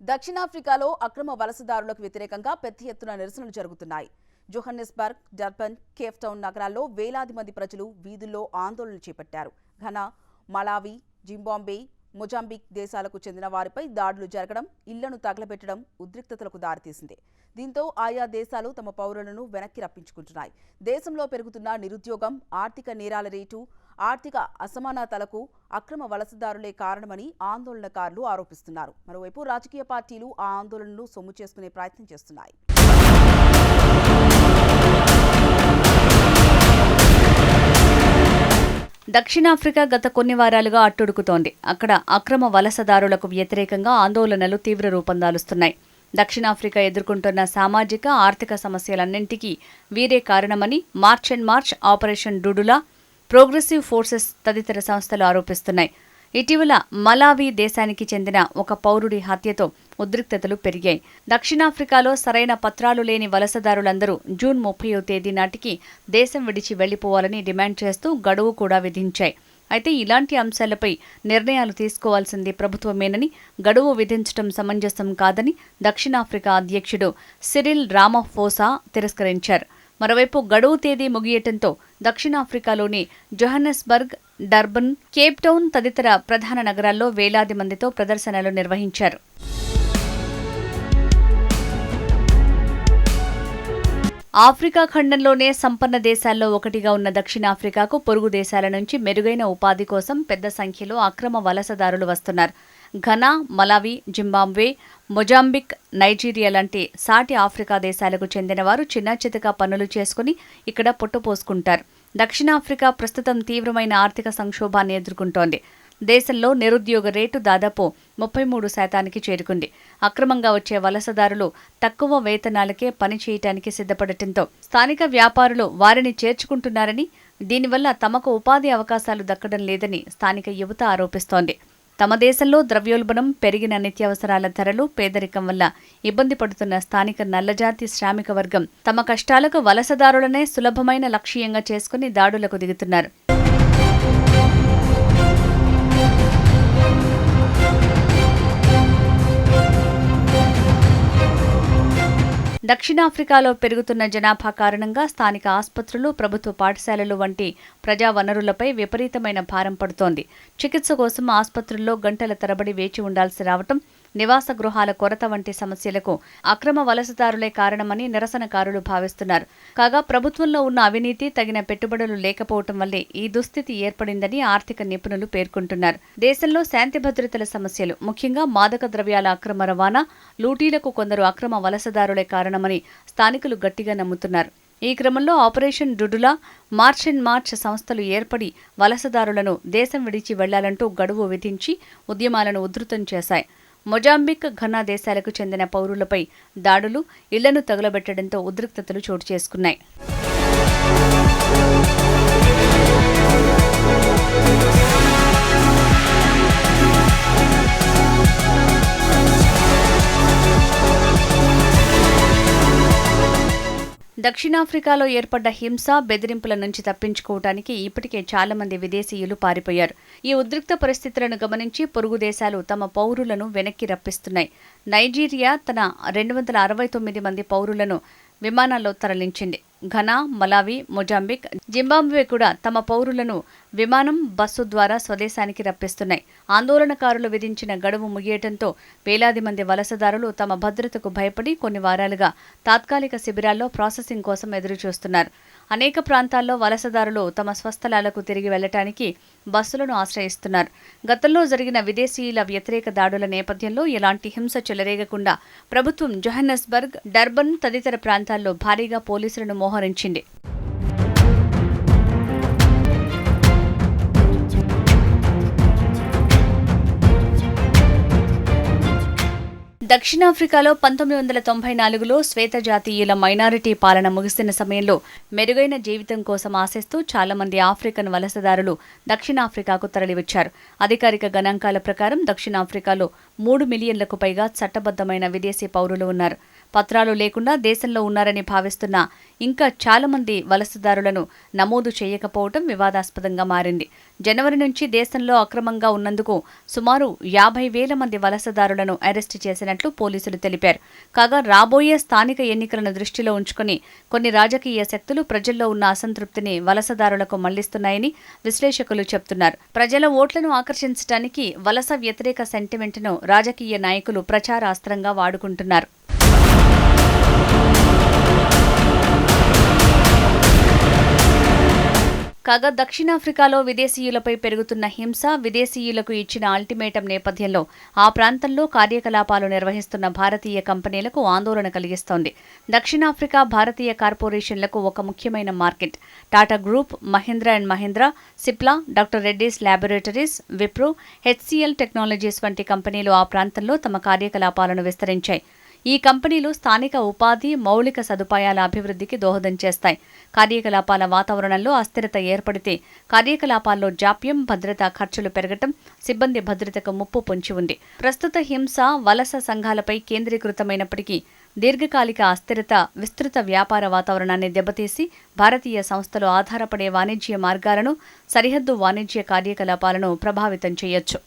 దక్షిణాఫ్రికాలో అక్రమ వలసదారులకు వ్యతిరేకంగా పెద్ద ఎత్తున నిరసనలు జరుగుతున్నాయి. జోహన్నెస్బర్గ్, డర్బన్, కేప్ టౌన్ నగరాల్లో వేలాది మంది ప్రజలు వీధుల్లో ఆందోళనలు చేపట్టారు. ఘనా, మలావి, జింబాబ్వే, మొజాంబిక్ దేశాలకు చెందిన వారిపై దాడులు జరగడం, ఇళ్లను తగలబెట్టడం ఉద్రిక్తతలకు దారితీసింది. దీంతో ఆయా దేశాలు తమ పౌరులను వెనక్కి రప్పించుకుంటున్నాయి. దేశంలో పెరుగుతున్న నిరుద్యోగం, ఆర్థిక నేరాల రేటు, ఆర్థిక అసమానతలకు అక్రమ వలసదారులే కారణమని ఆందోళనకారులు ఆరోపిస్తున్నారు. మరోవైపు రాజకీయ పార్టీలు ఆ ఆందోళనను సొమ్ము చేసుకునే ప్రయత్నం చేస్తున్నాయి. దక్షిణాఫ్రికా గత కొన్ని వారాలుగా అట్టుడుకుతోంది. అక్కడ అక్రమ వలసదారులకు వ్యతిరేకంగా ఆందోళనలు తీవ్ర రూపం దాలుస్తున్నాయి. దక్షిణాఫ్రికా ఎదుర్కొంటున్న సామాజిక, ఆర్థిక సమస్యలన్నింటికీ వీరే కారణమని march and march, operation Dudula, progressive forces తదితర సంస్థలు ఆరోపిస్తున్నాయి. ఇటీవల మలావి దేశానికి చెందిన ఒక పౌరుడి హత్యతో ఉద్రిక్తతలు పెరిగాయి. దక్షిణాఫ్రికాలో సరైన పత్రాలు లేని వలసదారులందరూ జూన్ 30వ తేదీ నాటికి దేశం విడిచి వెళ్లిపోవాలని డిమాండ్ చేస్తూ గడువు కూడా విధించాయి. అయితే ఇలాంటి అంశాలపై నిర్ణయాలు తీసుకోవాల్సింది ప్రభుత్వమేనని, గడువు విధించడం సమంజసం కాదని దక్షిణాఫ్రికా అధ్యక్షుడు సిరిల్ రామఫోసా తిరస్కరించారు. మరోవైపు గడువు తేదీ ముగియటంతో దక్షిణాఫ్రికాలోని జోహన్నెస్బర్గ్, డర్బన్, కేప్ టౌన్ తదితర ప్రధాన నగరాల్లో వేలాది మందితో ప్రదర్శనలు నిర్వహించారు. ఆఫ్రికా ఖండంలోనే సంపన్న దేశాల్లో ఒకటిగా ఉన్న దక్షిణాఫ్రికాకు పొరుగు దేశాల నుంచి మెరుగైన ఉపాధి కోసం పెద్ద సంఖ్యలో అక్రమ వలసదారులు వస్తున్నారు. Ghana, Malawi, Zimbabwe, Mozambique, Nigeria లాంటి సాటి ఆఫ్రికా దేశాలకు చెందిన వారు చిన్నాచితకా పనులు చేసుకుని ఇక్కడ పొట్టుపోసుకుంటారు. దక్షిణాఫ్రికా ప్రస్తుతం తీవ్రమైన ఆర్థిక సంక్షోభాన్ని ఎదుర్కొంటోంది. దేశంలో నిరుద్యోగ రేటు దాదాపు 33% చేరుకుంది. అక్రమంగా వచ్చే వలసదారులు తక్కువ వేతనాలకే పని చేయటానికి సిద్ధపడటంతో స్థానిక వ్యాపారులు వారిని చేర్చుకుంటున్నారని, దీనివల్ల తమకు ఉపాధి అవకాశాలు దక్కడం లేదని స్థానిక యువత ఆరోపిస్తోంది. తమ దేశంలో ద్రవ్యోల్బణం, పెరిగిన నిత్యావసరాల ధరలు, పేదరికం వల్ల ఇబ్బంది పడుతున్న స్థానిక నల్లజాతి శ్రామిక వర్గం తమ కష్టాలకు వలసదారులనే సులభమైన లక్ష్యంగా చేసుకుని దాడులకు దిగుతున్నారు. దక్షిణాఫ్రికాలో పెరుగుతున్న జనాభా కారణంగా స్థానిక ఆసుపత్రులు, ప్రభుత్వ పాఠశాలలు వంటి ప్రజా వనరులపై విపరీతమైన భారం పడుతోంది. చికిత్స కోసం ఆసుపత్రుల్లో గంటల తరబడి వేచి ఉండాల్సి రావటం, నివాస గృహాల కొరత వంటి సమస్యలకు అక్రమ వలసదారులే కారణమని నిరసనకారులు భావిస్తున్నారు. కాగా ప్రభుత్వంలో ఉన్న అవినీతి, తగిన పెట్టుబడులు లేకపోవటం వల్లే ఈ దుస్థితి ఏర్పడిందని ఆర్థిక నిపుణులు పేర్కొంటున్నారు. దేశంలో శాంతి భద్రతల సమస్యలు, ముఖ్యంగా మాదక ద్రవ్యాల అక్రమ రవాణా, లూటీలకు కొందరు అక్రమ వలసదారులే కారణమని స్థానికులు గట్టిగా నమ్ముతున్నారు. ఈ క్రమంలో ఆపరేషన్ డుడులా, మార్చ్ అండ్ మార్చ్ సంస్థలు ఏర్పడి వలసదారులను దేశం విడిచి వెళ్లాలంటూ గడువు విధించి ఉద్యమాలను ఉధృతం చేశాయి. మొజాంబిక్, ఘనా దేశాలకు చెందిన పౌరులపై దాడులు, ఇళ్లను తగులబెట్టడంతో ఉద్రిక్తతలు చోటు చేసుకున్నాయి. దక్షిణాఫ్రికాలో ఏర్పడ్డ హింస, బెదిరింపుల నుంచి తప్పించుకోవటానికి ఇప్పటికే చాలా మంది విదేశీయులు పారిపోయారు. ఈ ఉద్రిక్త పరిస్థితులను గమనించి పొరుగు దేశాలు తమ పౌరులను వెనక్కి రప్పిస్తున్నాయి. నైజీరియా తన 269 మంది పౌరులను విమానాల్లో తరలించింది. ఘనా, మలావి, మొజాంబిక్, జింబాబ్వే కూడా తమ పౌరులను విమానం, బస్సు ద్వారా స్వదేశానికి రప్పిస్తున్నాయి. ఆందోళనకారులు విధించిన గడువు ముగియటంతో వేలాది మంది వలసదారులు తమ భద్రతకు భయపడి కొన్ని వారాలుగా తాత్కాలిక శిబిరాల్లో ప్రాసెసింగ్ కోసం ఎదురుచూస్తున్నారు. అనేక ప్రాంతాల్లో వలసదారులు తమ స్వస్థలాలకు తిరిగి వెళ్లటానికి బస్సులను ఆశ్రయిస్తున్నారు. గతంలో జరిగిన విదేశీయుల వ్యతిరేక దాడుల నేపథ్యంలో ఎలాంటి హింస చెలరేగకుండా ప్రభుత్వం జోహన్నెస్బర్గ్, డర్బన్ తదితర ప్రాంతాల్లో భారీగా పోలీసులను మోహరించింది. దక్షిణాఫ్రికాలో 1994లో శ్వేత జాతీయుల మైనారిటీ పాలన ముగిసిన సమయంలో మెరుగైన జీవితం కోసం ఆశిస్తూ చాలా మంది ఆఫ్రికన్ వలసదారులు దక్షిణాఫ్రికాకు తరలివచ్చారు. అధికారిక గణాంకాల ప్రకారం దక్షిణాఫ్రికాలో 3 మిలియన్లకు పైగా చట్టబద్దమైన విదేశీ పౌరులు ఉన్నారు. పత్రాలు లేకుండా దేశంలో ఉన్నారని భావిస్తున్న ఇంకా చాలా మంది వలసదారులను నమోదు చేయకపోవడం వివాదాస్పదంగా మారింది. జనవరి నుంచి దేశంలో అక్రమంగా ఉన్నందుకు సుమారు 50,000 మంది వలసదారులను అరెస్టు చేసినట్లు పోలీసులు తెలిపారు. కాగా రాబోయే స్థానిక ఎన్నికలను దృష్టిలో ఉంచుకుని కొన్ని రాజకీయ శక్తులు ప్రజల్లో ఉన్న అసంతృప్తిని వలసదారులకు మళ్లిస్తున్నాయని విశ్లేషకులు చెబుతున్నారు. ప్రజల ఓట్లను ఆకర్షించడానికి వలస వ్యతిరేక సెంటిమెంట్ను రాజకీయ నాయకులు ప్రచారాస్త్రంగా వాడుకుంటున్నారు. కాగా దక్షిణాఫ్రికాలో విదేశీయులపై పెరుగుతున్న హింస, విదేశీయులకు ఇచ్చిన అల్టిమేటం నేపథ్యంలో ఆ ప్రాంతంలో కార్యకలాపాలు నిర్వహిస్తున్న భారతీయ కంపెనీలకు ఆందోళన కలిగిస్తోంది. దక్షిణాఫ్రికా భారతీయ కార్పొరేషన్లకు ఒక ముఖ్యమైన market. Tata group, Mahindra and Mahindra, Cipla, doctor Reddy's laboratories, Wipro, HCL technologies వంటి కంపెనీలు ఆ ప్రాంతంలో తమ కార్యకలాపాలను విస్తరించాయి. ఈ కంపెనీలు స్థానిక ఉపాధి, మౌలిక సదుపాయాల అభివృద్ధికి దోహదం చేస్తాయి. కార్యకలాపాల వాతావరణంలో అస్థిరత ఏర్పడితే కార్యకలాపాల్లో జాప్యం, భద్రతా ఖర్చులు పెరగటం, సిబ్బంది భద్రతకు ముప్పు పొంచి ఉంది. ప్రస్తుత హింస, వలస సంఘాలపై కేంద్రీకృతమైనప్పటికీ దీర్ఘకాలిక అస్థిరత విస్తృత వ్యాపార వాతావరణాన్ని దెబ్బతీసి భారతీయ సంస్థలు ఆధారపడే వాణిజ్య మార్గాలను, సరిహద్దు వాణిజ్య కార్యకలాపాలను ప్రభావితం చేయొచ్చు.